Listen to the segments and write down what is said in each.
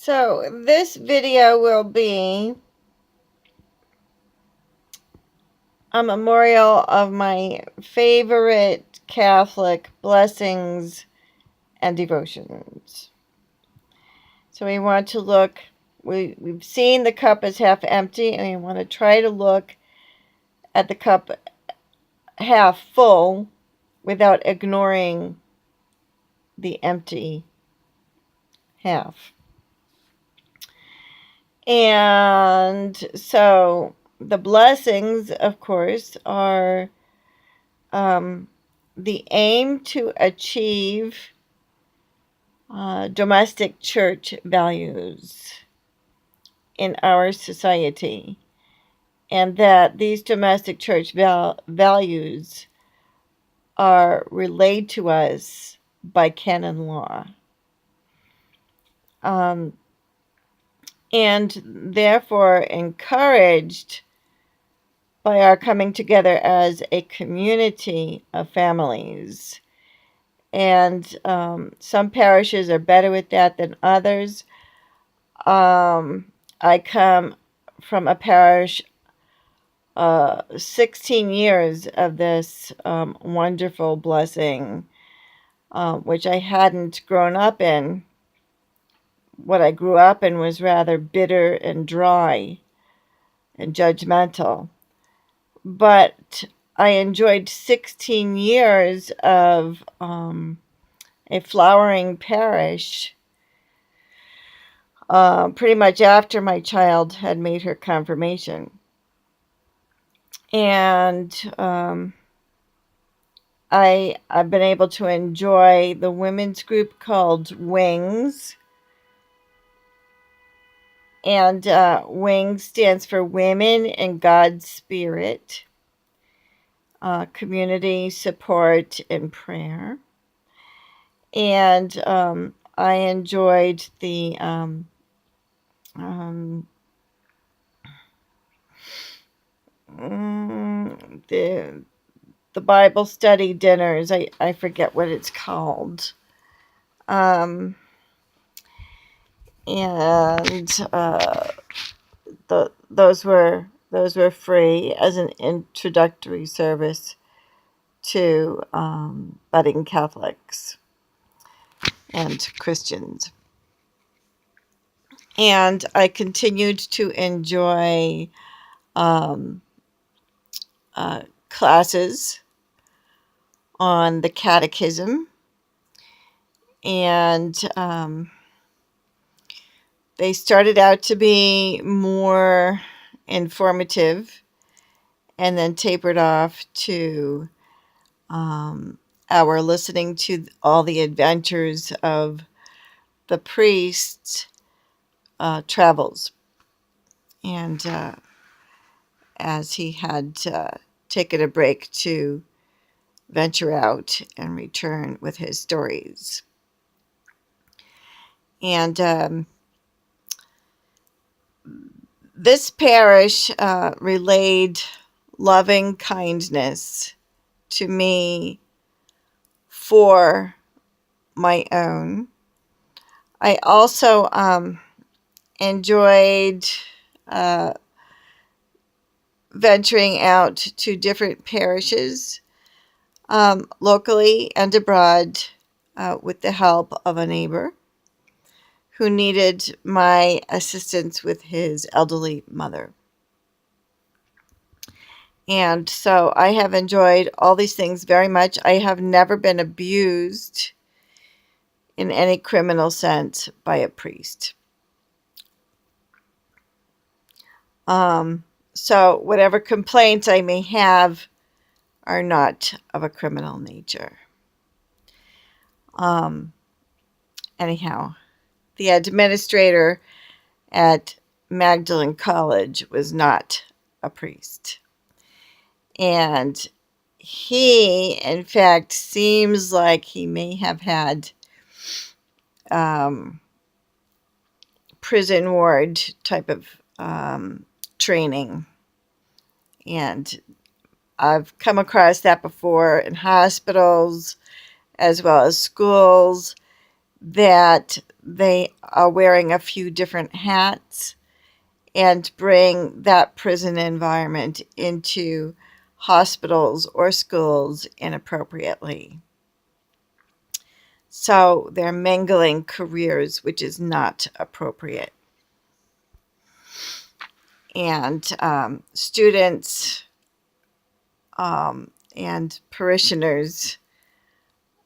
So this video will be a memorial of my favorite Catholic blessings and devotions. So we want to look, we've seen the cup as half empty, and we want to try to look at the cup half full without ignoring the empty half. And so the blessings, of course, are the aim to achieve domestic church values in our society, and that these domestic church values are relayed to us by canon law. And therefore encouraged by our coming together as a community of families. And some parishes are better with that than others. I come from a parish, 16 years of this wonderful blessing, which I hadn't grown up in. What I grew up in was rather bitter and dry and judgmental. But I enjoyed 16 years of a flowering parish pretty much after my child had made her confirmation. And I've been able to enjoy the women's group called Wings. And Wings stands for Women in God's Spirit, Community Support and Prayer. And I enjoyed the Bible study dinners. I forget what it's called. And those were free as an introductory service to budding Catholics and Christians. And I continued to enjoy classes on the catechism, and they started out to be more informative and then tapered off to our listening to all the adventures of the priest's travels. And as he had taken a break to venture out and return with his stories. And this parish relayed loving kindness to me for my own. I also enjoyed venturing out to different parishes locally and abroad with the help of a neighbor who needed my assistance with his elderly mother. And so I have enjoyed all these things very much. I have never been abused in any criminal sense by a priest. So whatever complaints I may have are not of a criminal nature. Anyhow, the administrator at Magdalen College was not a priest. And he, in fact, seems like he may have had prison ward type of training. And I've come across that before in hospitals as well as schools, that they are wearing a few different hats and bring that prison environment into hospitals or schools inappropriately. So they're mingling careers, which is not appropriate. And students and parishioners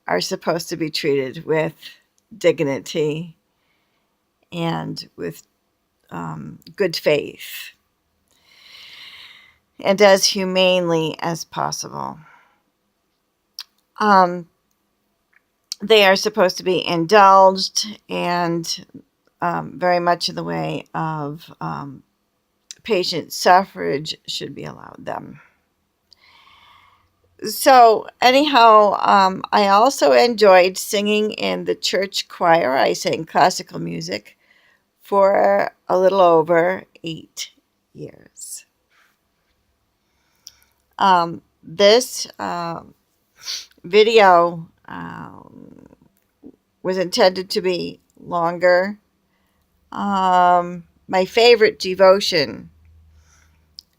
are supposed to be treated with dignity and with good faith and as humanely as possible. They are supposed to be indulged and very much in the way of patient suffrage should be allowed them. So, anyhow, I also enjoyed singing in the church choir. I sang classical music for a little over 8 years. This video was intended to be longer. My favorite devotion,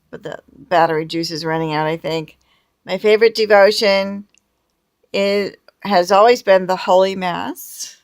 but the battery juice is running out, I think. My favorite devotion has always been the Holy Mass.